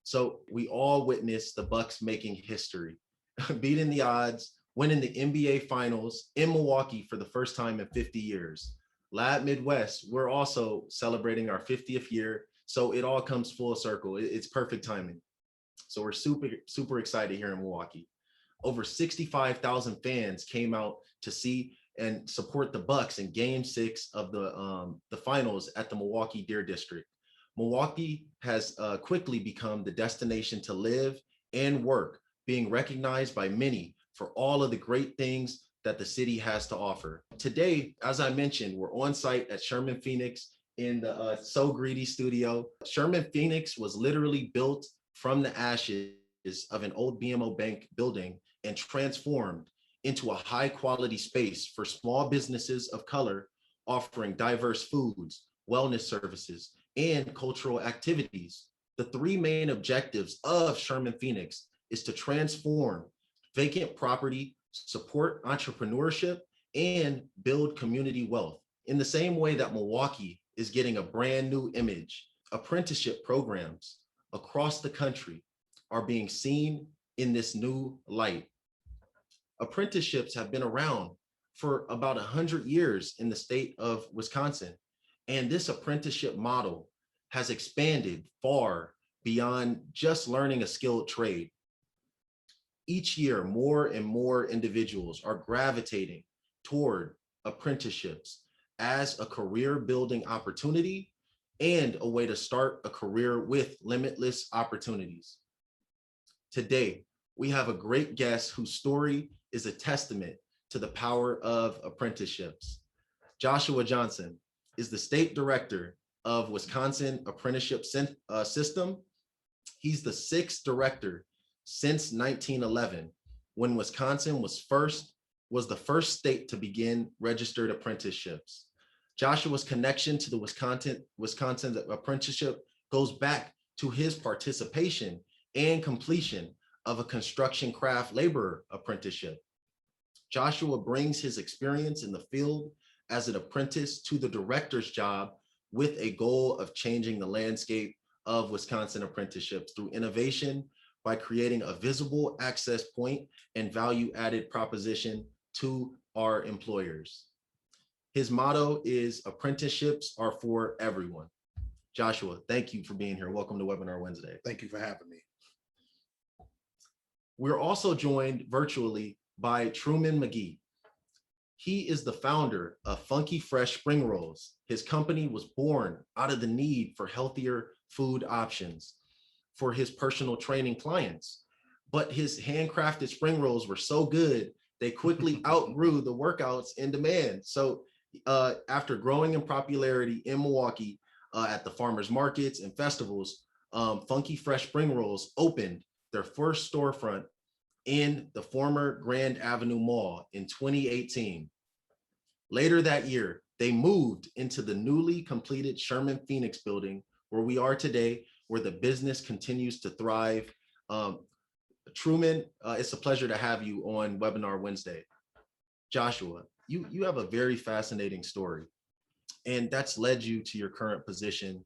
So we all witnessed the Bucks making history, beating the odds, winning the NBA Finals in Milwaukee for the first time in 50 years. Lab Midwest, we're also celebrating our 50th year. So it all comes full circle. It's perfect timing. So we're super excited here in Milwaukee. Over 65,000 fans came out to see and support the Bucks in Game 6 of the finals at the Milwaukee Deer District. Milwaukee has quickly become the destination to live and work, being recognized by many for all of the great things that the city has to offer. Today, as I mentioned, we're on site at Sherman Phoenix in the So Greedy studio. Sherman Phoenix was literally built from the ashes of an old BMO Bank building and transformed into a high quality space for small businesses of color offering diverse foods, wellness services, and cultural activities. The three main objectives of Sherman Phoenix is to transform vacant property, support entrepreneurship, and build community wealth. In the same way that Milwaukee is getting a brand new image, apprenticeship programs across the country are being seen in this new light. Apprenticeships have been around for about 100 years in the state of Wisconsin, and this apprenticeship model has expanded far beyond just learning a skilled trade. Each year, more and more individuals are gravitating toward apprenticeships as a career building opportunity and a way to start a career with limitless opportunities. Today, we have a great guest whose story is a testament to the power of apprenticeships. Joshua Johnson is the state director of Wisconsin Apprenticeship System. He's the 6th director since 1911, when Wisconsin was the first state to begin registered apprenticeships. Joshua's connection to the Wisconsin apprenticeship goes back to his participation and completion of a construction craft laborer apprenticeship. Joshua brings his experience in the field as an apprentice to the director's job with a goal of changing the landscape of Wisconsin apprenticeships through innovation by creating a visible access point and value-added proposition to our employers. His motto is apprenticeships are for everyone. Joshua, thank you for being here. Welcome to Webinar Wednesday. Thank you for having me. We're also joined virtually by Trueman McGee. He is the founder of Funky Fresh Spring Rolls. His company was born out of the need for healthier food options for his personal training clients. But his handcrafted spring rolls were so good, they quickly outgrew the workouts in demand. So after growing in popularity in Milwaukee at the farmers markets and festivals, Funky Fresh Spring Rolls opened their first storefront in the former Grand Avenue Mall in 2018. Later that year, they moved into the newly completed Sherman Phoenix building where we are today, where the business continues to thrive. Truman, it's a pleasure to have you on Webinar Wednesday. Joshua, you have a very fascinating story, and that's led you to your current position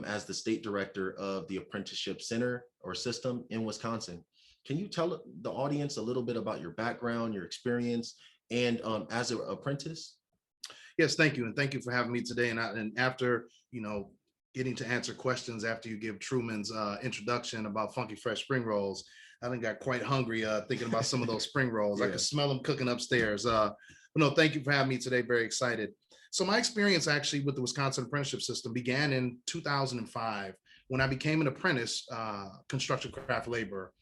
as the state director of the Apprenticeship Center or System in Wisconsin. Can you tell the audience a little bit about your background, your experience, and as an apprentice? Yes, thank you. And thank you for having me today. And after, getting to answer questions after you give Truman's introduction about Funky Fresh Spring Rolls, I think got quite hungry thinking about some of those spring rolls. Yeah. I could smell them cooking upstairs. But no, thank you for having me today. Very excited. So my experience actually with the Wisconsin Apprenticeship System began in 2005 when I became an apprentice construction craft laborer.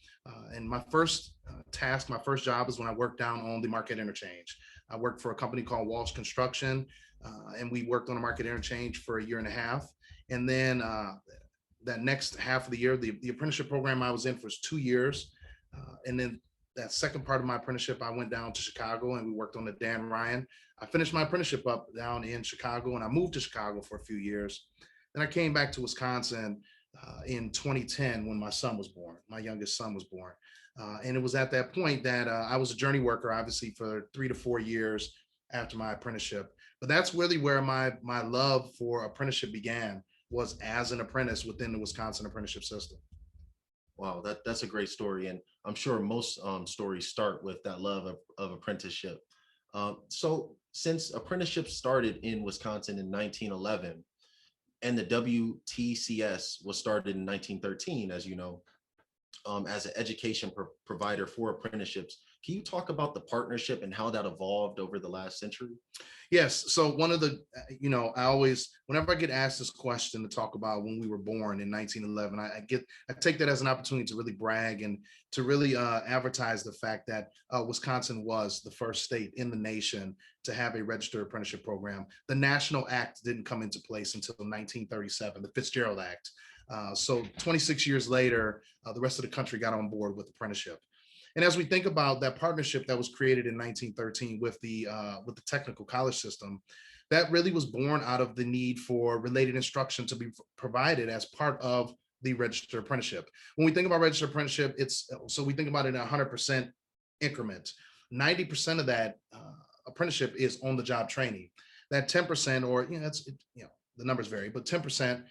And my first task, my first job is when I worked down on the Market Interchange. I worked for a company called Walsh Construction, and we worked on a Market Interchange for 1.5 years. And then that next half of the year, the apprenticeship program I was in for 2 years. And then that second part of my apprenticeship, I went down to Chicago and we worked on the Dan Ryan. I finished my apprenticeship up down in Chicago and I moved to Chicago for a few years. Then I came back to Wisconsin in 2010 when my son was born, my youngest son was born. And it was at that point that I was a journey worker, obviously, for 3 to 4 years after my apprenticeship. But that's really where my love for apprenticeship began, was as an apprentice within the Wisconsin Apprenticeship System. Wow, that's a great story, and I'm sure most stories start with that love of apprenticeship. So, since apprenticeship started in Wisconsin in 1911, and the WTCS was started in 1913, as you know, as an education provider for apprenticeships, can you talk about the partnership and how that evolved over the last century? Yes. So one of the, I always, whenever I get asked this question to talk about when we were born in 1911, I take that as an opportunity to really brag and to really advertise the fact that Wisconsin was the first state in the nation to have a registered apprenticeship program. The National Act didn't come into place until 1937, the Fitzgerald Act. So 26 years later, the rest of the country got on board with apprenticeship. And as we think about that partnership that was created in 1913 with the technical college system, that really was born out of the need for related instruction to be provided as part of the registered apprenticeship. When we think about registered apprenticeship, we think about it in a 100% increment. 90% of that apprenticeship is on the job training. That 10%, or the numbers vary, but 10%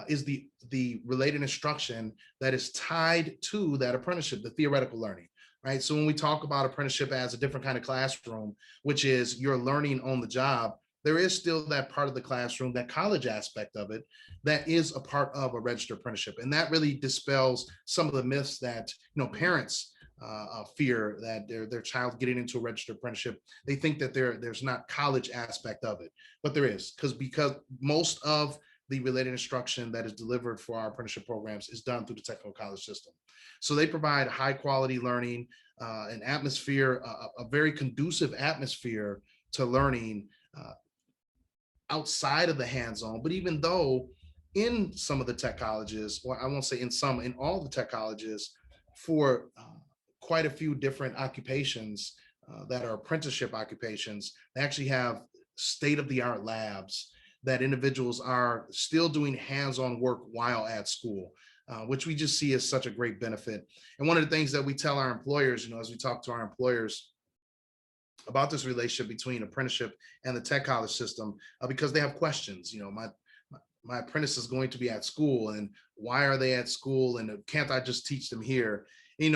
is the related instruction that is tied to that apprenticeship, the theoretical learning. Right. So when we talk about apprenticeship as a different kind of classroom, which is you're learning on the job, there is still that part of the classroom, that college aspect of it, that is a part of a registered apprenticeship. And that really dispels some of the myths that, parents fear that their child getting into a registered apprenticeship. They think that there's not college aspect of it, but there is, because most of the related instruction that is delivered for our apprenticeship programs is done through the technical college system. So they provide high quality learning, an atmosphere, a very conducive atmosphere to learning outside of the hands-on. But even though in some of the tech colleges, or I won't say in all the tech colleges, for quite a few different occupations that are apprenticeship occupations, they actually have state-of-the-art labs that individuals are still doing hands-on work while at school, which we just see as such a great benefit. And one of the things that we tell our employers, as we talk to our employers about this relationship between apprenticeship and the tech college system, because they have questions. My apprentice is going to be at school, and why are they at school? And can't I just teach them here?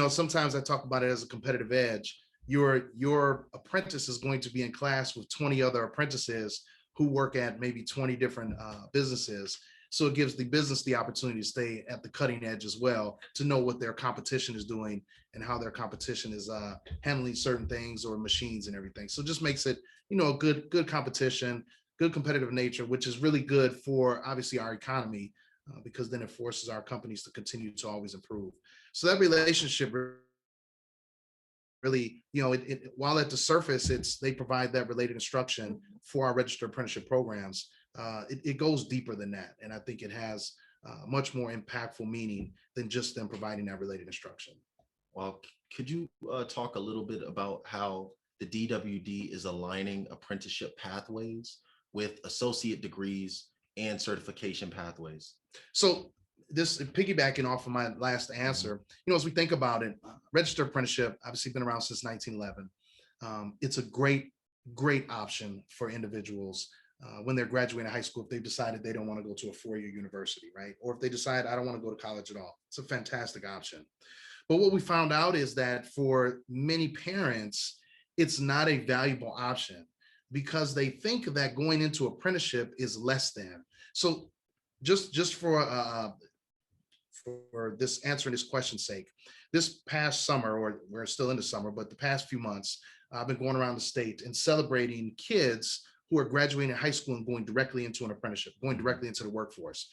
Sometimes I talk about it as a competitive edge. Your apprentice is going to be in class with 20 other apprentices who work at maybe 20 different businesses. So it gives the business the opportunity to stay at the cutting edge as well, to know what their competition is doing and how their competition is handling certain things or machines and everything. So just makes it, a good competition, good competitive nature, which is really good for obviously our economy, because then it forces our companies to continue to always improve. So that relationship really, while at the surface, they provide that related instruction for our registered apprenticeship programs. It goes deeper than that. And I think it has much more impactful meaning than just them providing that related instruction. Well, could you talk a little bit about how the DWD is aligning apprenticeship pathways with associate degrees and certification pathways? So this piggybacking off of my last answer, as we think about it, registered apprenticeship obviously been around since 1911. It's a great option for individuals when they're graduating high school, if they've decided they don't want to go to a four-year university, right? Or if they decide I don't want to go to college at all. It's a fantastic option. But what we found out is that for many parents, it's not a valuable option because they think that going into apprenticeship is less than. So just for this answering this question's sake, this past summer, or we're still in the summer, but the past few months, I've been going around the state and celebrating kids who are graduating high school and going directly into an apprenticeship, going directly into the workforce.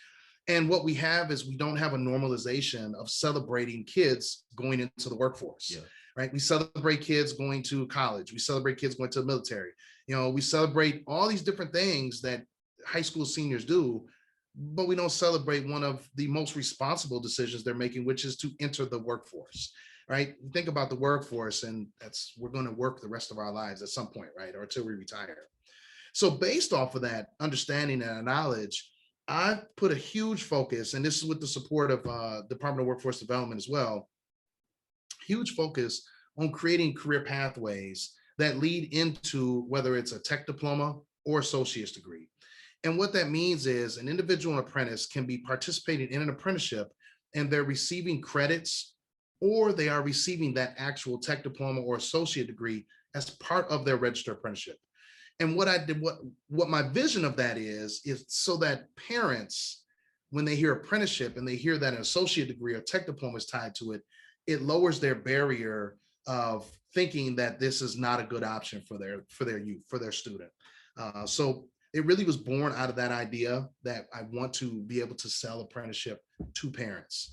And what we have is we don't have a normalization of celebrating kids going into the workforce, right? We celebrate kids going to college. We celebrate kids going to the military. We celebrate all these different things that high school seniors do, but we don't celebrate one of the most responsible decisions they're making, which is to enter the workforce, right? Think about the workforce, and we're going to work the rest of our lives at some point, right? Or until we retire. So based off of that understanding and knowledge, I put a huge focus, and this is with the support of Department of Workforce Development as well, huge focus on creating career pathways that lead into whether it's a tech diploma or associate's degree. And what that means is an individual apprentice can be participating in an apprenticeship and they're receiving credits, or they are receiving that actual tech diploma or associate degree as part of their registered apprenticeship. And what my vision of that is so that parents, when they hear apprenticeship and they hear that an associate degree or tech diploma is tied to it, it lowers their barrier of thinking that this is not a good option for their youth, for their student. So it really was born out of that idea that I want to be able to sell apprenticeship to parents.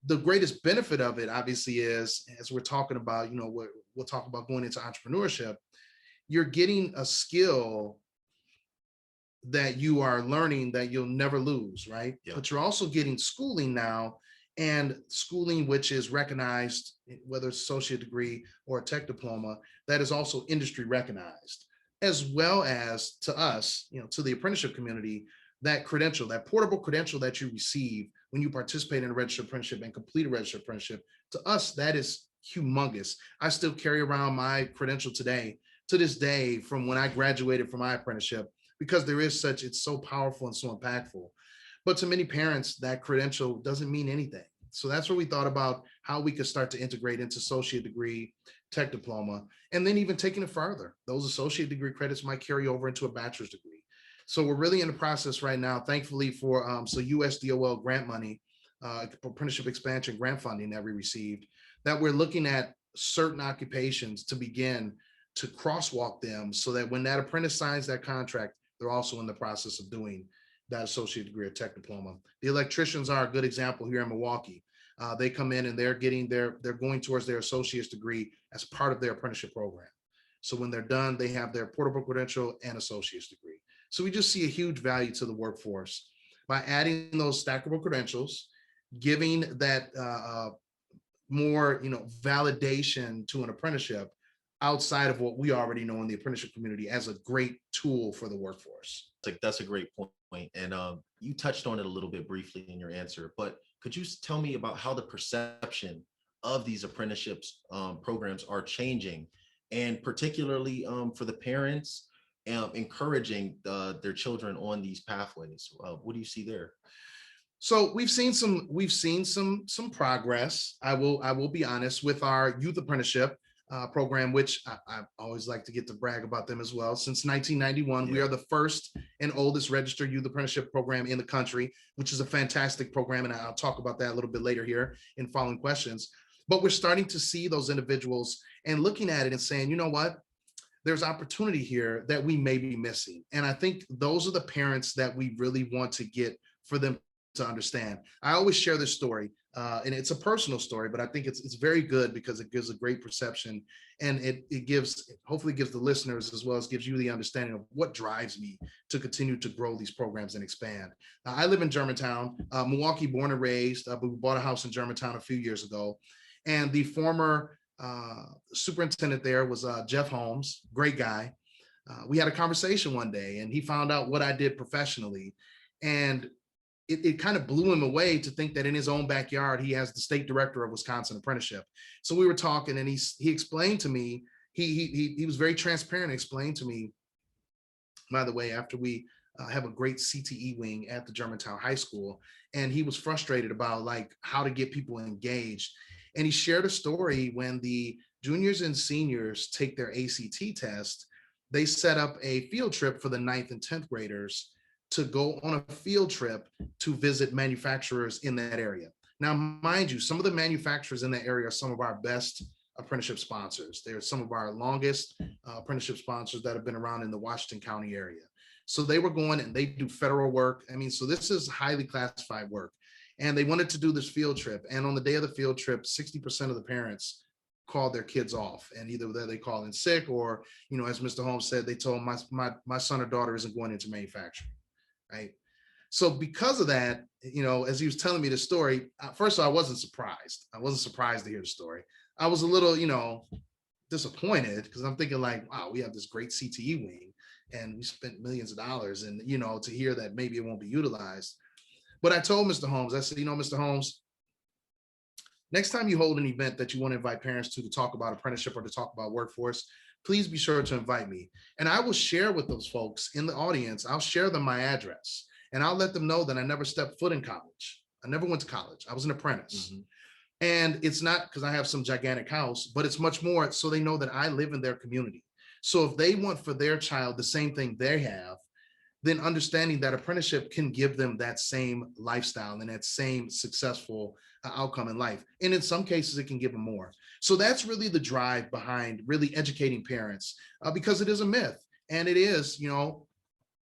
The greatest benefit of it, obviously, is, as we're talking about, we'll talk about going into entrepreneurship, you're getting a skill that you are learning that you'll never lose, right? Yeah. But you're also getting schooling now, and schooling which is recognized, whether it's associate degree or a tech diploma, that is also industry recognized, as well as to us, to the apprenticeship community, that credential, that portable credential that you receive when you participate in a registered apprenticeship and complete a registered apprenticeship, to us, that is humongous. I still carry around my credential today, to this day, from when I graduated from my apprenticeship, because it's so powerful and so impactful. But to many parents, that credential doesn't mean anything. So that's where we thought about how we could start to integrate into associate degree, tech diploma, and then even taking it further. Those associate degree credits might carry over into a bachelor's degree. So we're really in the process right now, thankfully, for USDOL grant money, apprenticeship expansion grant funding that we received, that we're looking at certain occupations to begin to crosswalk them, so that when that apprentice signs that contract, they're also in the process of doing that associate degree or tech diploma. The electricians are a good example here in Milwaukee. They come in and they're going towards their associate's degree as part of their apprenticeship program. So when they're done, they have their portable credential and associate's degree. So we just see a huge value to the workforce by adding those stackable credentials, giving that more validation to an apprenticeship outside of what we already know in the apprenticeship community as a great tool for the workforce. That's a great point. And you touched on it a little bit briefly in your answer, but could you tell me about how the perception of these apprenticeships programs are changing, and particularly for the parents, encouraging their children on these pathways? What do you see there? So we've seen some progress. I will be honest, with our youth apprenticeship program, which I always like to get to brag about them as well. Since 1991, yeah. We are the first and oldest registered youth apprenticeship program in the country, which is a fantastic program. And I'll talk about that a little bit later here in following questions. But we're starting to see those individuals and looking at it and saying, you know what? There's opportunity here that we may be missing. And I think those are the parents that we really want to get for them to understand. I always share this story, and it's a personal story, but I think it's very good because it gives a great perception, and it hopefully gives the listeners, as well as gives you the understanding of what drives me to continue to grow these programs and expand. I live in Germantown, Milwaukee, born and raised, but we bought a house in Germantown a few years ago, and the former superintendent there was Jeff Holmes, great guy. We had a conversation one day, and he found out what I did professionally, and it kind of blew him away to think that in his own backyard, he has the state director of Wisconsin apprenticeship. So we were talking, and he explained to me, he was very transparent, explained to me, by the way, after we have a great CTE wing at the Germantown High School, and he was frustrated about like how to get people engaged. And he shared a story when the juniors and seniors take their ACT test, they set up a field trip for the 9th and 10th graders to go on a field trip to visit manufacturers in that area. Now, mind you, some of the manufacturers in that area are some of our best apprenticeship sponsors. They're some of our longest apprenticeship sponsors that have been around in the Washington County area. So they were going, and they do federal work. I mean, so this is highly classified work. And they wanted to do this field trip. And on the day of the field trip, 60% of the parents called their kids off, and either they called in sick, or, as Mr. Holmes said, they told my son or daughter isn't going into manufacturing. Right. So because of that, as he was telling me the story, first of all, I wasn't surprised. I wasn't surprised to hear the story. I was a little, disappointed, because I'm thinking like, wow, we have this great CTE wing and we spent millions of dollars, and, to hear that maybe it won't be utilized. But I told Mr. Holmes, I said, Mr. Holmes, next time you hold an event that you want to invite parents to talk about apprenticeship or to talk about workforce, please be sure to invite me. And I will share with those folks in the audience, I'll share them my address, and I'll let them know that I never stepped foot in college. I never went to college. I was an apprentice. Mhm. And it's not because I have some gigantic house, but it's much more so they know that I live in their community. So if they want for their child the same thing they have, then understanding that apprenticeship can give them that same lifestyle and that same successful outcome in life. And in some cases, it can give them more. So that's really the drive behind really educating parents, because it is a myth. And it is,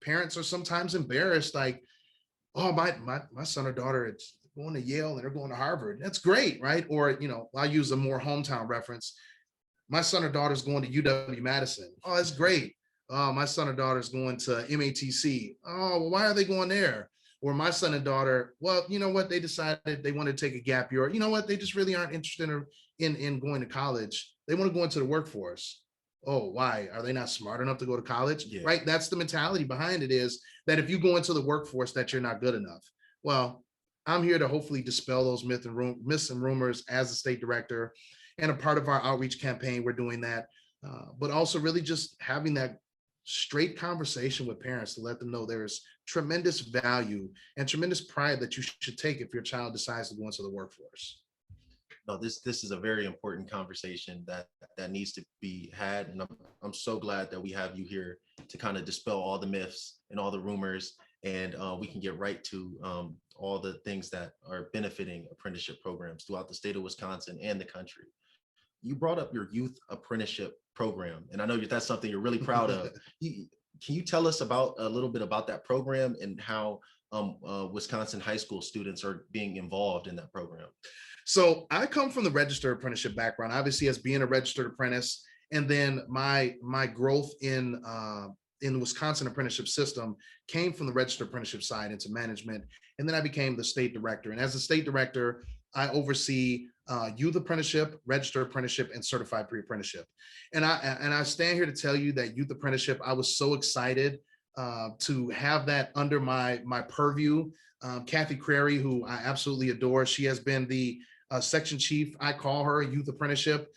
parents are sometimes embarrassed, like, oh, my son or daughter, it's going to Yale and they're going to Harvard. That's great, right? Or, I'll use a more hometown reference. My son or daughter's going to UW-Madison. Oh, that's great. Oh, my son or daughter's going to MATC. Oh, well, why are they going there? Or my son and daughter, well, you know what? They decided they want to take a gap year. You know what? They just really aren't interested in going to college. They want to go into the workforce. Oh, why? Are they not smart enough to go to college? Yeah. Right? That's the mentality behind it, is that if you go into the workforce, that you're not good enough. Well, I'm here to hopefully dispel those myths and rumors as the state director, and a part of our outreach campaign. We're doing that, but also really just having that straight conversation with parents to let them know there's tremendous value and tremendous pride that you should take if your child decides to go into the workforce. No, this is a very important conversation that needs to be had, and I'm so glad that we have you here to kind of dispel all the myths and all the rumors, and we can get right to all the things that are benefiting apprenticeship programs throughout the state of Wisconsin and the country. You brought up your youth apprenticeship program, and I know that's something you're really proud of. Can you tell us about a little bit about that program and how Wisconsin high school students are being involved in that program? So I come from the registered apprenticeship background, obviously, as being a registered apprentice, and then my growth in the Wisconsin apprenticeship system came from the registered apprenticeship side into management, and then I became the state director. And as the state director, I oversee youth apprenticeship, registered apprenticeship, and certified pre-apprenticeship. And I stand here to tell you that youth apprenticeship, I was so excited to have that under my purview. Kathy Crary, who I absolutely adore, she has been the section chief. I call her youth apprenticeship.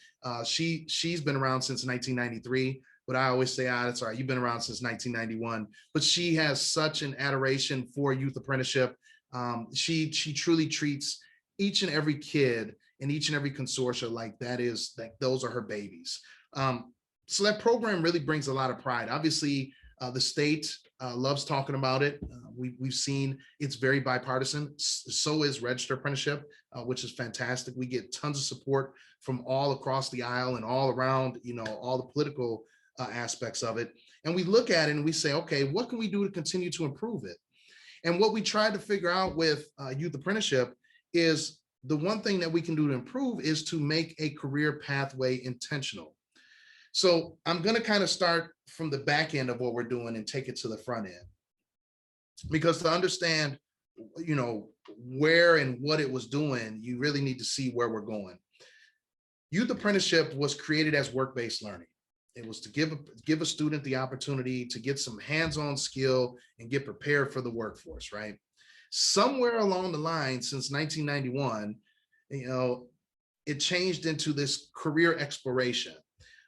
She's been around since 1993. But I always say, that's all right, you've been around since 1991. But she has such an adoration for youth apprenticeship. She truly treats each and every kid and each and every consortia like those are her babies. So that program really brings a lot of pride. Obviously, the state loves talking about it. We've seen it's very bipartisan. So is registered apprenticeship, which is fantastic. We get tons of support from all across the aisle and all around, all the political aspects of it. And we look at it and we say, okay, what can we do to continue to improve it? And what we tried to figure out with youth apprenticeship is the one thing that we can do to improve is to make a career pathway intentional. So I'm going to kind of start from the back end of what we're doing and take it to the front end. Because to understand, where and what it was doing, you really need to see where we're going. Youth apprenticeship was created as work-based learning. It was to give a student the opportunity to get some hands-on skill and get prepared for the workforce, right? Somewhere along the line, since 1991, it changed into this career exploration,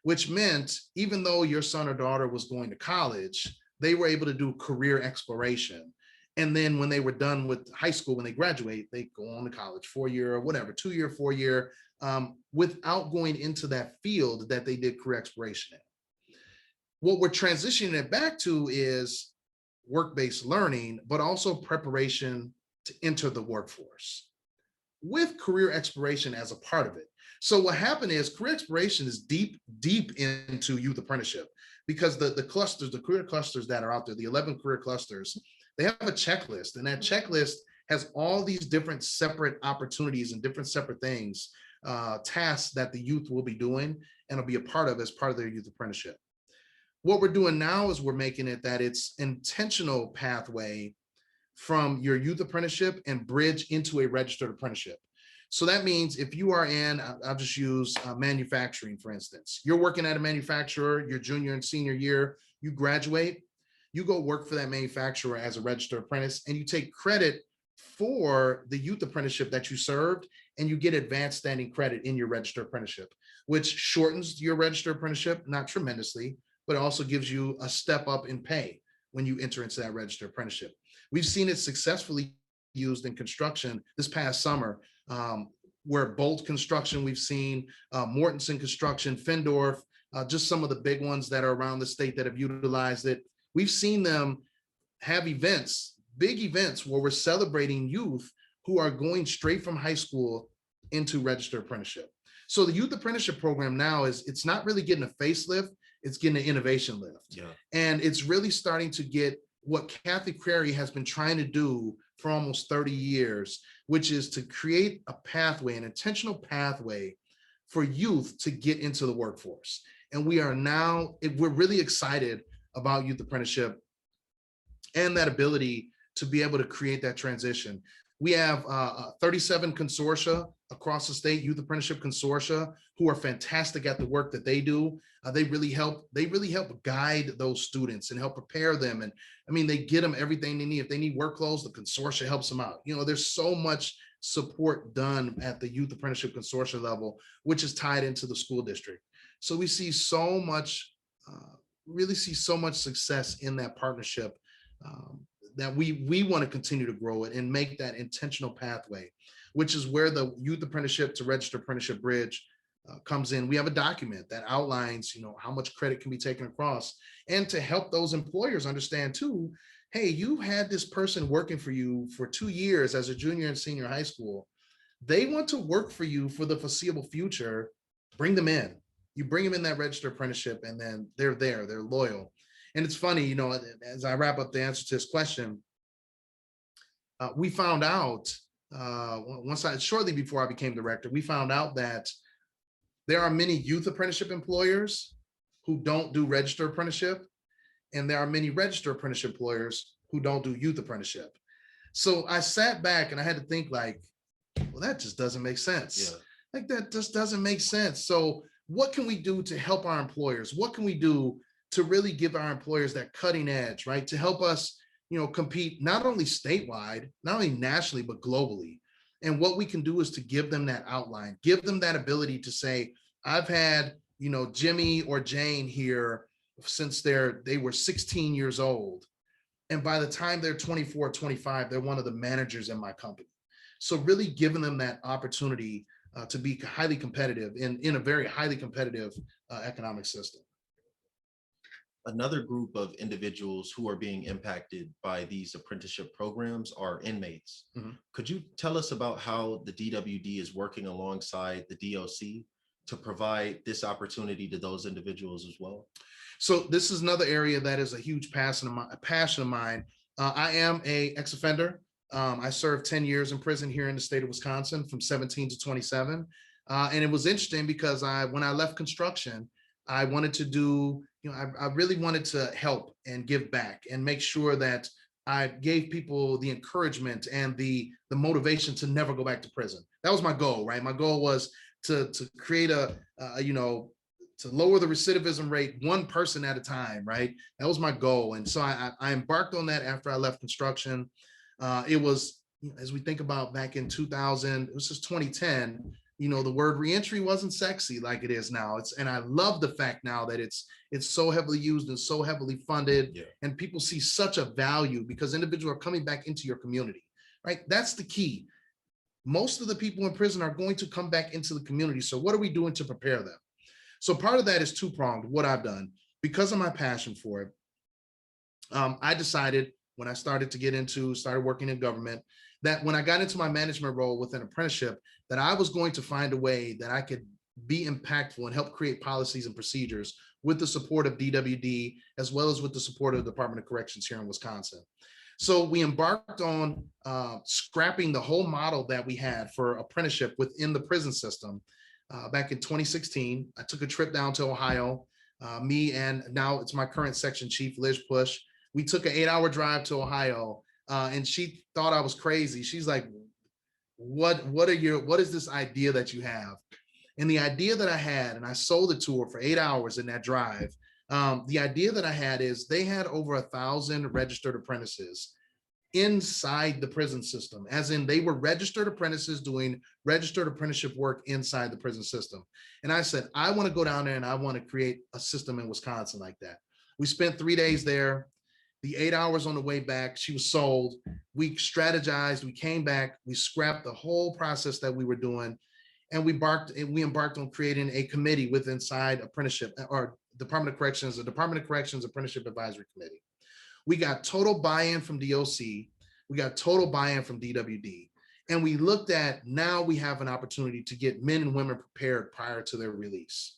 which meant even though your son or daughter was going to college, they were able to do career exploration. And then when they were done with high school, when they graduate, they go on to college, 4-year or whatever, 2-year, 4-year, without going into that field that they did career exploration in. What we're transitioning it back to is work-based learning, but also preparation to enter the workforce with career exploration as a part of it. So what happened is career exploration is deep into youth apprenticeship, because the clusters, the career clusters that are out there, the 11 career clusters, they have a checklist, and that checklist has all these different separate opportunities and different separate things, tasks that the youth will be doing and will be a part of as part of their youth apprenticeship. What we're doing now is we're making it that it's intentional pathway from your youth apprenticeship and bridge into a registered apprenticeship. So that means if you are in, I'll just use manufacturing, for instance, you're working at a manufacturer, your junior and senior year, you graduate, you go work for that manufacturer as a registered apprentice, and you take credit for the youth apprenticeship that you served, and you get advanced standing credit in your registered apprenticeship, which shortens your registered apprenticeship, not tremendously, but also gives you a step up in pay when you enter into that registered apprenticeship. We've seen it successfully used in construction this past summer, where Bolt Construction we've seen, Mortensen Construction, Findorf, just some of the big ones that are around the state that have utilized it. We've seen them have events, big events, where we're celebrating youth who are going straight from high school into registered apprenticeship. So the youth apprenticeship program now it's not really getting a facelift, it's getting an innovation lift. Yeah. And it's really starting to get what Kathy Crary has been trying to do for almost 30 years, which is to create a pathway, an intentional pathway for youth to get into the workforce. And we're really excited about youth apprenticeship and that ability to be able to create that transition. We have 37 consortia across the state, youth apprenticeship consortia, who are fantastic at the work that they do. They really help guide those students and help prepare them. And I mean, they get them everything they need. If they need work clothes, the consortia helps them out. You know, there's so much support done at the youth apprenticeship consortia level, which is tied into the school district. So we see so much, really see so much success in that partnership, that we want to continue to grow it and make that intentional pathway, which is where the youth apprenticeship to registered apprenticeship bridge comes in. We have a document that outlines, you know, how much credit can be taken across, and to help those employers understand too, hey, you had this person working for you for 2 years as a junior and senior high school. They want to work for you for the foreseeable future. Bring them in. You bring them in that registered apprenticeship, and then they're there, they're loyal. And it's funny, you know, as I wrap up the answer to this question, we found out shortly before I became director, we found out that there are many youth apprenticeship employers who don't do registered apprenticeship, and there are many registered apprenticeship employers who don't do youth apprenticeship. So I sat back and I had to think, like, well, that just doesn't make sense. Yeah. Like, that just doesn't make sense. So what can we do to help our employers? What can we do to really give our employers that cutting edge, right? To help us, you know, compete not only statewide, not only nationally, but globally. And what we can do is to give them that outline, give them that ability to say, I've had, you know, Jimmy or Jane here since they were 16 years old. And by the time they're 24, 25, they're one of the managers in my company. So really giving them that opportunity to be highly competitive in a very highly competitive economic system. Another group of individuals who are being impacted by these apprenticeship programs are inmates. Mm-hmm. Could you tell us about how the DWD is working alongside the DOC to provide this opportunity to those individuals as well? So this is another area that is a huge passion of mine. I am an ex-offender. I served 10 years in prison here in the state of Wisconsin from 17 to 27. And it was interesting because when I left construction, I wanted to do, you know, I really wanted to help and give back and make sure that I gave people the encouragement and the motivation to never go back to prison. That was my goal, right? My goal was to create to lower the recidivism rate one person at a time, right? That was my goal. And so I embarked on that after I left construction. It was, you know, as we think about back in 2000, it was just 2010, you know, the word reentry wasn't sexy like it is now. And I love the fact now that it's so heavily used and so heavily funded, yeah. And people see such a value because individuals are coming back into your community, right? That's the key. Most of the people in prison are going to come back into the community. So what are we doing to prepare them? So part of that is two-pronged, what I've done. Because of my passion for it, I decided when I started working in government, that when I got into my management role with an apprenticeship, that I was going to find a way that I could be impactful and help create policies and procedures with the support of DWD, as well as with the support of the Department of Corrections here in Wisconsin. So we embarked on scrapping the whole model that we had for apprenticeship within the prison system. Back in 2016, I took a trip down to Ohio. Me and now it's my current section chief, Liz Push. We took an 8-hour drive to Ohio, and she thought I was crazy. She's like, what is this idea that you have? And the idea that I had, and I sold it to her for 8 hours in that drive. The idea that I had is they had over 1,000 registered apprentices inside the prison system, as in they were registered apprentices doing registered apprenticeship work inside the prison system. And I said, I want to go down there and I want to create a system in Wisconsin like that. We spent 3 days there. The 8 hours on the way back, she was sold. We strategized, we came back, we scrapped the whole process that we were doing, and we embarked on creating a committee with inside apprenticeship or Department of Corrections, the Department of Corrections Apprenticeship Advisory Committee. We got total buy-in from DOC. We got total buy-in from DWD. And we looked at, now we have an opportunity to get men and women prepared prior to their release.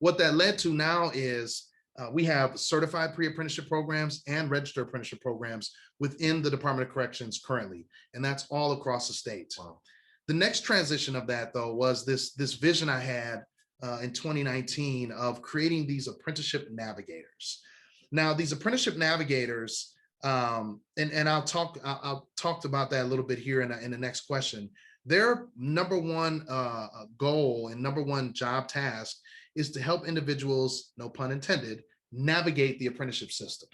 What that led to now is we have certified pre-apprenticeship programs and registered apprenticeship programs within the Department of Corrections currently, and that's all across the state. Wow. The next transition of that, though, was this vision I had in 2019 of creating these apprenticeship navigators. Now, these apprenticeship navigators, and I'll talk about that a little bit here in the next question. Their number one goal and number one job task is to help individuals, no pun intended, navigate the apprenticeship system.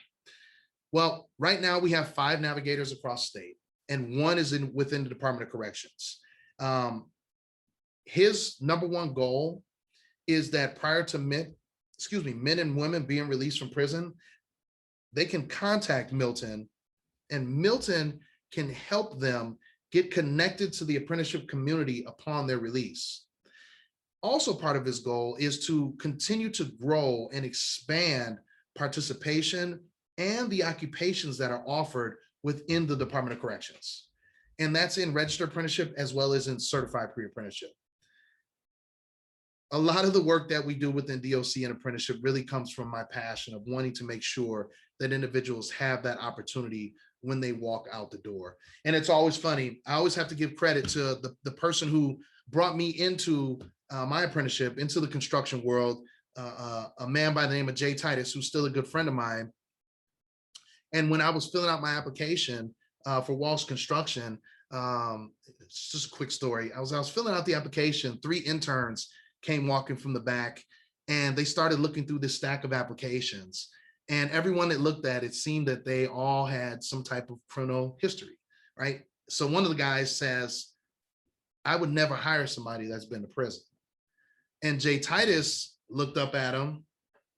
Well, right now we have 5 navigators across the state, and one is within the Department of Corrections. His number one goal is that prior to men and women being released from prison, they can contact Milton, and Milton can help them get connected to the apprenticeship community upon their release. Also, part of his goal is to continue to grow and expand participation and the occupations that are offered within the Department of Corrections. And that's in registered apprenticeship as well as in certified pre-apprenticeship. A lot of the work that we do within DOC and apprenticeship really comes from my passion of wanting to make sure that individuals have that opportunity when they walk out the door. And it's always funny. I always have to give credit to the person who brought me into my apprenticeship, into the construction world, a man by the name of Jay Titus, who's still a good friend of mine. And when I was filling out my application for Walsh Construction, it's just a quick story. I was filling out the application. 3 interns came walking from the back, and they started looking through this stack of applications. And everyone that looked at it seemed that they all had some type of criminal history, right? So one of the guys says, I would never hire somebody that's been to prison. And Jay Titus looked up at him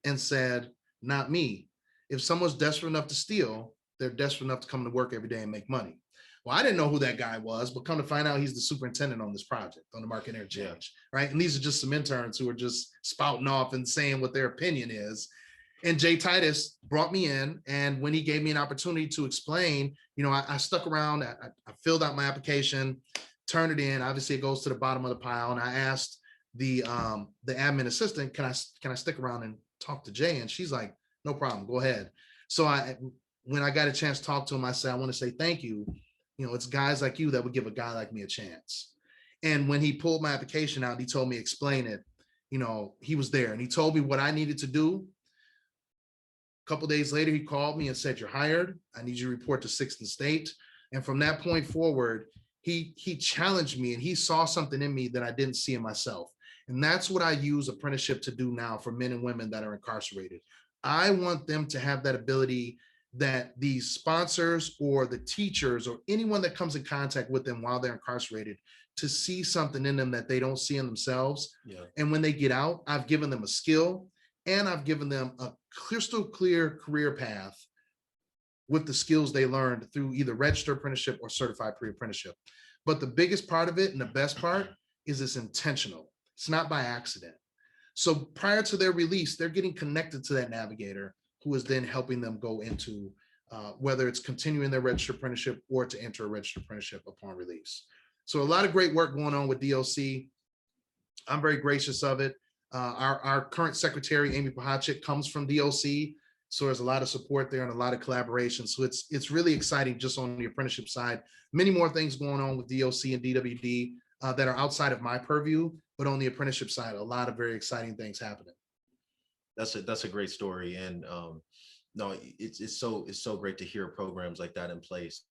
and said, not me. If someone's desperate enough to steal, they're desperate enough to come to work every day and make money. Well, I didn't know who that guy was, but come to find out, he's the superintendent on this project, on the market interchange, right? And these are just some interns who are just spouting off and saying what their opinion is. And Jay Titus brought me in, and when he gave me an opportunity to explain, I stuck around, I filled out my application, turned it in. Obviously, it goes to the bottom of the pile, and I asked the admin assistant, can I stick around and talk to Jay? And she's like, no problem, go ahead. So when I got a chance to talk to him, I said, I want to say thank you. It's guys like you that would give a guy like me a chance. And when he pulled my application out, he told me, explain it. He was there, and he told me what I needed to do. A couple of days later, he called me and said, you're hired. I need you to report to 6th and State. And from that point forward, he challenged me, and he saw something in me that I didn't see in myself. And that's what I use apprenticeship to do now for men and women that are incarcerated. I want them to have that ability that these sponsors or the teachers or anyone that comes in contact with them while they're incarcerated to see something in them that they don't see in themselves. Yeah. And when they get out, I've given them a skill, and I've given them a crystal clear career path with the skills they learned through either registered apprenticeship or certified pre-apprenticeship. But the biggest part of it, and the best part, is it's intentional. It's not by accident. So prior to their release, they're getting connected to that navigator who is then helping them go into whether it's continuing their registered apprenticeship or to enter a registered apprenticeship upon release. So a lot of great work going on with DOC. I'm very gracious of it. Our current secretary, Amy Pahachik, comes from DOC. So there's a lot of support there and a lot of collaboration. So it's really exciting just on the apprenticeship side. Many more things going on with DOC and DWD that are outside of my purview, but on the apprenticeship side, a lot of very exciting things happening. That's a great story. And no, it's so great to hear programs like that in place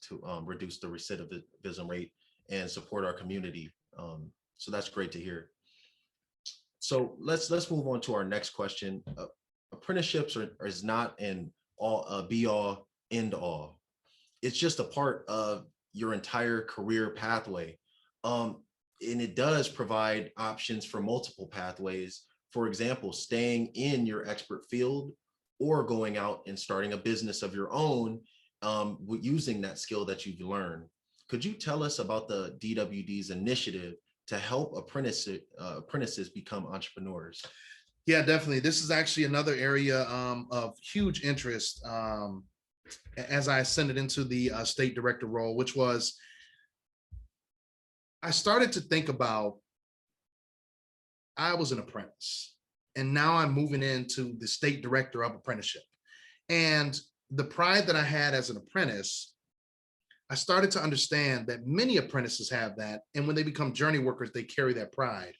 to reduce the recidivism rate and support our community. So that's great to hear. So let's move on to our next question. Apprenticeships is not an be all end all. It's just a part of your entire career pathway. And it does provide options for multiple pathways. For example, staying in your expert field or going out and starting a business of your own, using that skill that you've learned. Could you tell us about the DWD's initiative to help apprentices become entrepreneurs? Yeah, definitely. This is actually another area of huge interest as I ascended into the state director role, which was I started to think about I was an apprentice and now I'm moving into the state director of apprenticeship. And the pride that I had as an apprentice, I started to understand that many apprentices have that. And when they become journey workers, they carry that pride.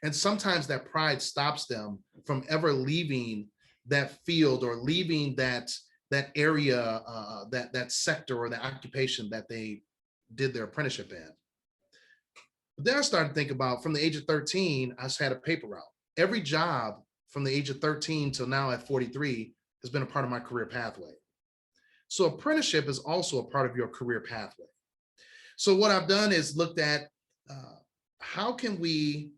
And sometimes that pride stops them from ever leaving that field or leaving that area, that sector or the occupation that they did their apprenticeship in. But then I started to think about from the age of 13, I just had a paper route. Every job from the age of 13 till now at 43 has been a part of my career pathway. So apprenticeship is also a part of your career pathway. So what I've done is looked at how can we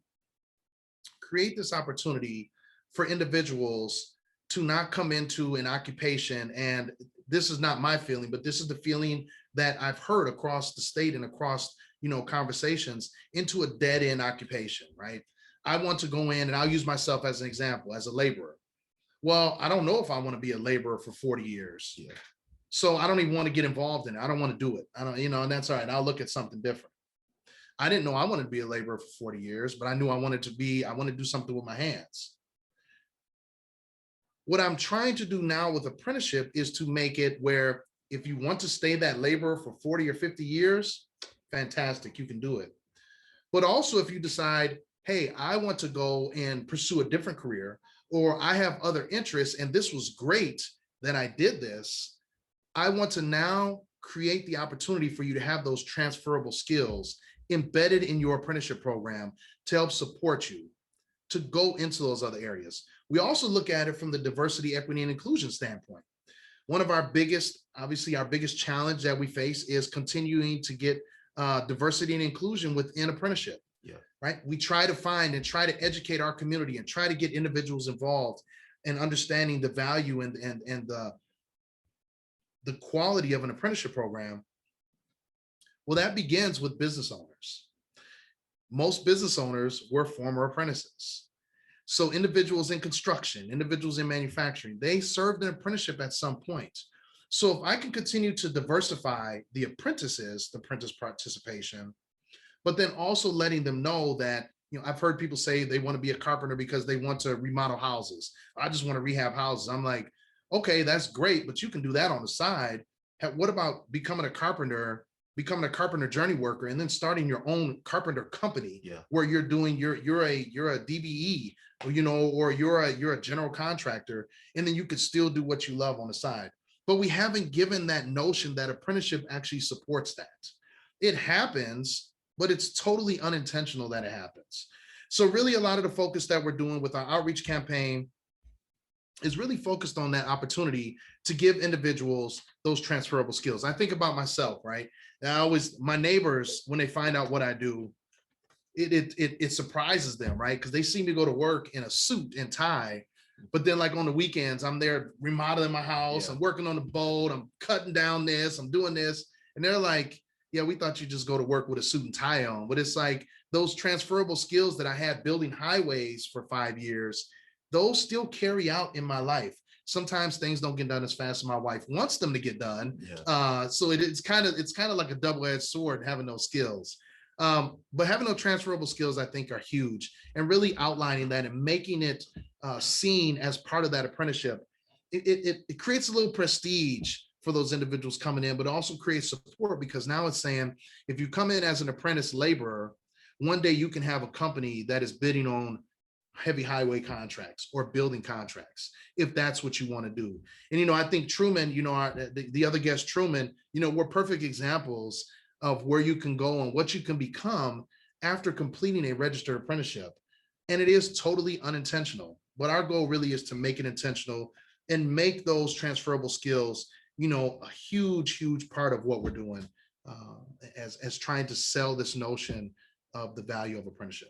create this opportunity for individuals to not come into an occupation, and this is not my feeling, but this is the feeling that I've heard across the state and across conversations, into a dead-end occupation, right? I want to go in, and I'll use myself as an example, as a laborer. Well, I don't know if I want to be a laborer for 40 years. Yeah. So I don't even want to get involved in it. I don't want to do it. I don't, and that's all right. I'll look at something different. I didn't know I wanted to be a laborer for 40 years, but I knew I wanted to do something with my hands. What I'm trying to do now with apprenticeship is to make it where if you want to stay that laborer for 40 or 50 years, fantastic, you can do it. But also if you decide, hey, I want to go and pursue a different career, or I have other interests, and this was great that I did this, I want to now create the opportunity for you to have those transferable skills embedded in your apprenticeship program to help support you to go into those other areas. We also look at it from the diversity, equity, and inclusion standpoint. One of our biggest, obviously our biggest challenge that we face is continuing to get diversity and inclusion within apprenticeship. Yeah. Right. We try to find and try to educate our community and try to get individuals involved in understanding the value and the quality of an apprenticeship program. Well, that begins with business owners. Most business owners were former apprentices. So individuals in construction, individuals in manufacturing, they served an apprenticeship at some point. So if I can continue to diversify the apprentices, the apprentice participation, but then also letting them know that, I've heard people say they want to be a carpenter because they want to remodel houses. I just want to rehab houses. I'm like, okay, that's great, but you can do that on the side. What about becoming a carpenter journey worker, and then starting your own carpenter company? Yeah. Where you're doing you're a DBE, or you're a general contractor, and then you could still do what you love on the side. But we haven't given that notion that apprenticeship actually supports that. It happens, but it's totally unintentional that it happens. So really a lot of the focus that we're doing with our outreach campaign is really focused on that opportunity to give individuals those transferable skills. I think about myself, right? My neighbors, when they find out what I do, it surprises them, right? Because they see me go to work in a suit and tie, but then like on the weekends, I'm there remodeling my house, I'm working on the boat, I'm cutting down this, I'm doing this. And they're like, yeah, we thought you just go to work with a suit and tie on. But it's like those transferable skills that I had building highways for 5 years, those still carry out in my life. Sometimes things don't get done as fast as my wife wants them to get done. Yeah. So it's kind of like a double-edged sword having those skills. But having those transferable skills, I think, are huge, and really outlining that and making it seen as part of that apprenticeship. It creates a little prestige for those individuals coming in, but also creates support, because now it's saying, if you come in as an apprentice laborer, one day you can have a company that is bidding on heavy highway contracts or building contracts, if that's what you want to do. And, I think Truman, the other guest, Truman, we're perfect examples of where you can go and what you can become after completing a registered apprenticeship. And it is totally unintentional, but our goal really is to make it intentional and make those transferable skills, a huge part of what we're doing as trying to sell this notion of the value of apprenticeship.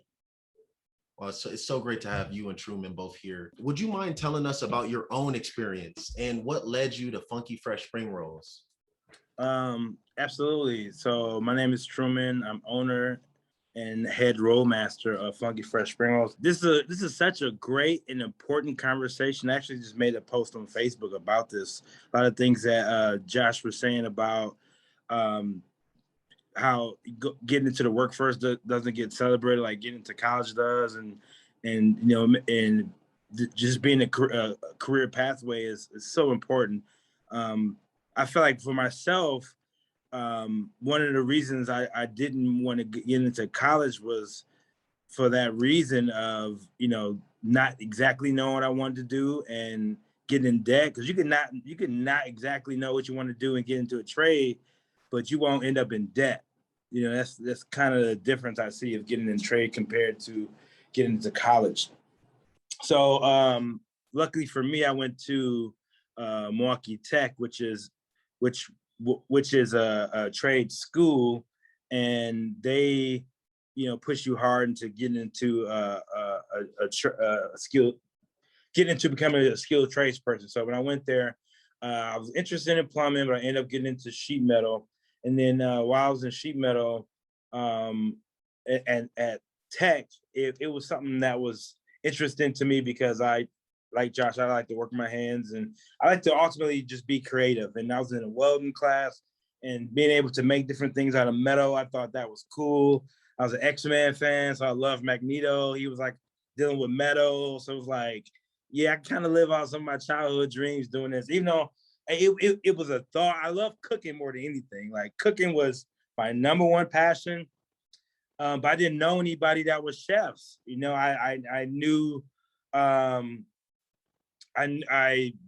Well, it's so great to have you and Truman both here. Would you mind telling us about your own experience and what led you to Funky Fresh Spring Rolls? Absolutely. So my name is Truman. I'm owner and head roll master of Funky Fresh Spring Rolls. This is such a great and important conversation. I actually just made a post on Facebook about this. A lot of things that Josh was saying about how getting into the workforce doesn't get celebrated like getting into college does, and just being a career pathway is so important. I feel like for myself, one of the reasons I didn't want to get into college was for that reason of, not exactly knowing what I wanted to do and getting in debt, because you can not exactly know what you want to do and get into a trade, but you won't end up in debt. That's kind of the difference I see of getting in trade compared to getting into college. So luckily for me, I went to Milwaukee Tech, which is a trade school, and they push you hard into getting into a skill, getting into becoming a skilled trades person. So when I went there, I was interested in plumbing, but I ended up getting into sheet metal. And then while I was in sheet metal, and at Tech, it was something that was interesting to me because like Josh, I like to work with my hands, and I like to ultimately just be creative. And I was in a welding class, and being able to make different things out of metal, I thought that was cool. I was an X-Men fan, so I loved Magneto. He was like dealing with metal, so it was like, yeah, I kind of live out some of my childhood dreams doing this, even though it was a thought. I love cooking more than anything. Like, cooking was my number one passion. But I didn't know anybody that was chefs. I knew I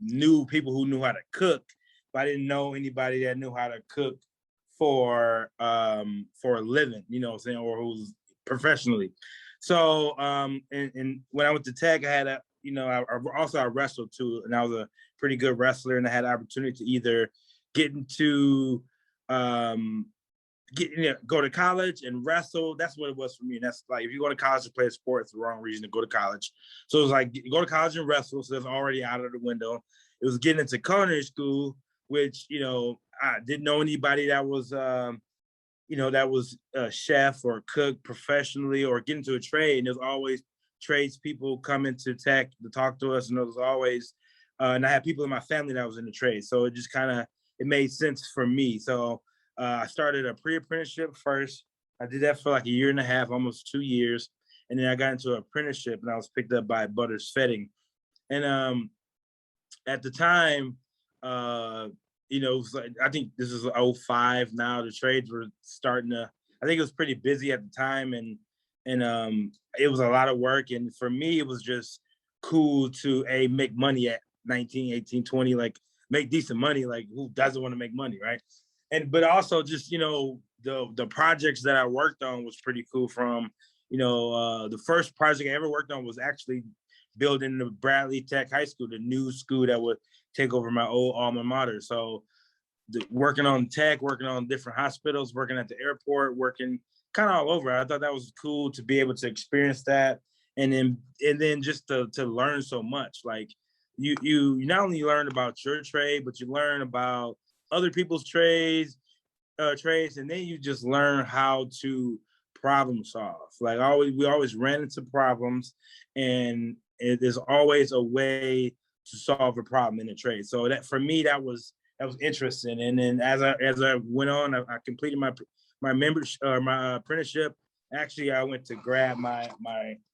knew people who knew how to cook, but I didn't know anybody that knew how to cook for a living, what I'm saying, or who's professionally. So and when I went to Tech, I had I wrestled too, and I was a pretty good wrestler, and I had an opportunity to either get into go to college and wrestle. That's what it was for me. And that's like, if you go to college to play a sport, it's the wrong reason to go to college. So it was like, go to college and wrestle. So that's already out of the window. It was getting into culinary school, which, I didn't know anybody that was, that was a chef or cook professionally, or get into a trade. And there's always tradespeople coming to Tech to talk to us. And there was always, and I had people in my family that was in the trade. So it just it made sense for me. So I started a pre-apprenticeship first. I did that for like a year and a half, almost 2 years. And then I got into an apprenticeship, and I was picked up by Butters Fetting. And at the time, I think this is 05 now. The trades were starting to, I think it was pretty busy at the time. And it was a lot of work. And for me, it was just cool to make money at 19, 18, 20, like make decent money. Like, who doesn't want to make money, right? But also just, the projects that I worked on was pretty cool. From, the first project I ever worked on was actually building the Bradley Tech High School, the new school that would take over my old alma mater. So working on Tech, working on different hospitals, working at the airport, working kind of all over. I thought that was cool to be able to experience that. And then just to learn so much. Like, you not only learn about your trade, but you learn about other people's trades, and then you just learn how to problem solve. Like, we always ran into problems, and there's always a way to solve a problem in a trade. So that, for me, that was interesting. And then as I went on, I completed my membership, my apprenticeship. Actually, I went to grab my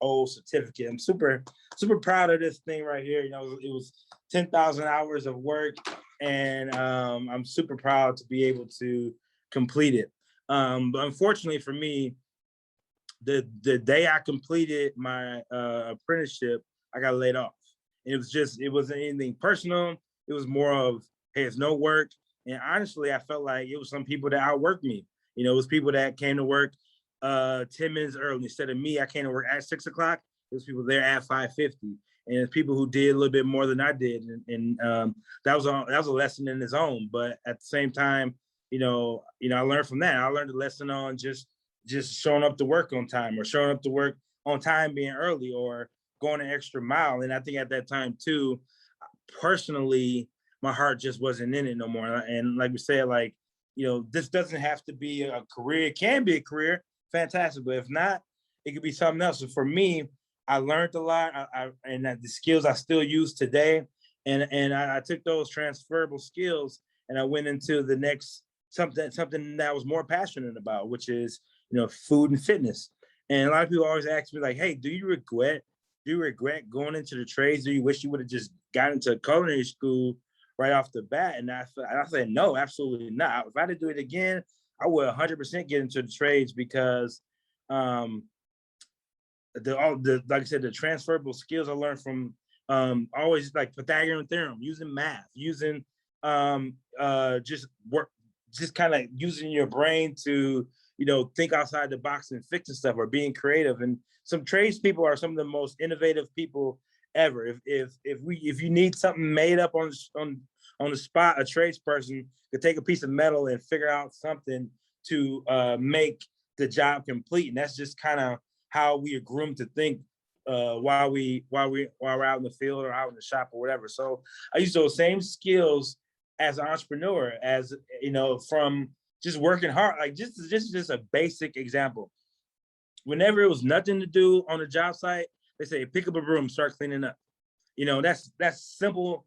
old certificate. I'm super proud of this thing right here. It was 10,000 hours of work, and I'm super proud to be able to complete it. But unfortunately for me, the day I completed my apprenticeship, I got laid off. It wasn't anything personal. It was more of, hey, it's no work. And honestly, I felt like it was some people that outworked me. It was people that came to work 10 minutes early. Instead of me, I came to work at 6 o'clock. There's people there at 5:50. And it's people who did a little bit more than I did. And that was a lesson in its own. But at the same time, I learned from that. I learned a lesson on just showing up to work on time, or showing up to work on time being early or going an extra mile. And I think at that time too, personally, my heart just wasn't in it no more. And like we said, like, this doesn't have to be a career. It can be a career, fantastic. But if not, it could be something else. So for me, I learned a lot, and the skills I still use today. And I took those transferable skills and I went into the next something that I was more passionate about, which is, food and fitness. And a lot of people always ask me like, hey, do you regret going into the trades? Do you wish you would have just got into culinary school right off the bat? And I said, no, absolutely not. If I had to do it again, I would 100% get into the trades because like I said, the transferable skills I learned from always like Pythagorean theorem, using math, using just kind of using your brain to think outside the box and fixing stuff or being creative. And some tradespeople are some of the most innovative people ever. If you need something made up on the spot, a tradesperson could take a piece of metal and figure out something to make the job complete. And that's just kind of how we are groomed to think while we're out in the field or out in the shop or whatever. So I use those same skills as an entrepreneur, as from just working hard. Like just a basic example. Whenever it was nothing to do on the job site, they say pick up a broom, start cleaning up. That's simple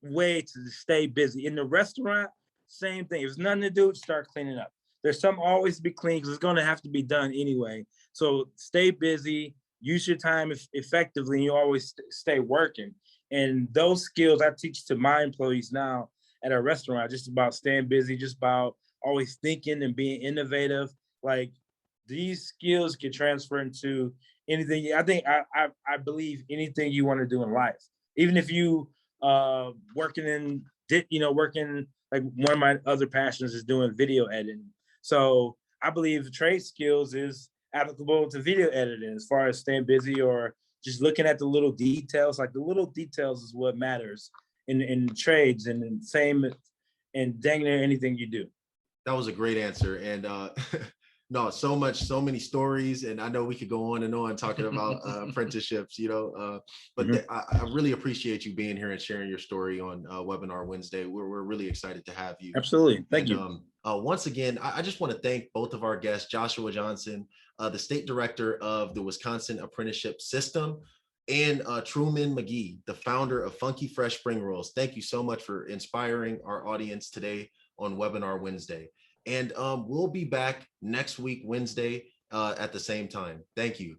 way to stay busy. In the restaurant, same thing. If there's nothing to do, start cleaning up. There's something always to be clean because it's going to have to be done anyway. So stay busy, use your time effectively, and you always stay working. And those skills I teach to my employees now at a restaurant, just about staying busy, just about always thinking and being innovative. Like these skills can transfer into anything. I think I believe anything you want to do in life, even if you working like one of my other passions is doing video editing. So I believe the trade skills is applicable to video editing as far as staying busy or just looking at the little details. Like the little details is what matters in trades, and same and dang near anything you do. That was a great answer. And no, so many stories. And I know we could go on and on talking about apprenticeships, but I really appreciate you being here and sharing your story on Webinar Wednesday. We're really excited to have you. Absolutely. Thank you. Once again, I just want to thank both of our guests, Joshua Johnson, the state director of the Wisconsin Apprenticeship System, and Trueman McGee, the founder of Funky Fresh Spring Rolls. Thank you so much for inspiring our audience today on Webinar Wednesday. And we'll be back next week, Wednesday, at the same time. Thank you.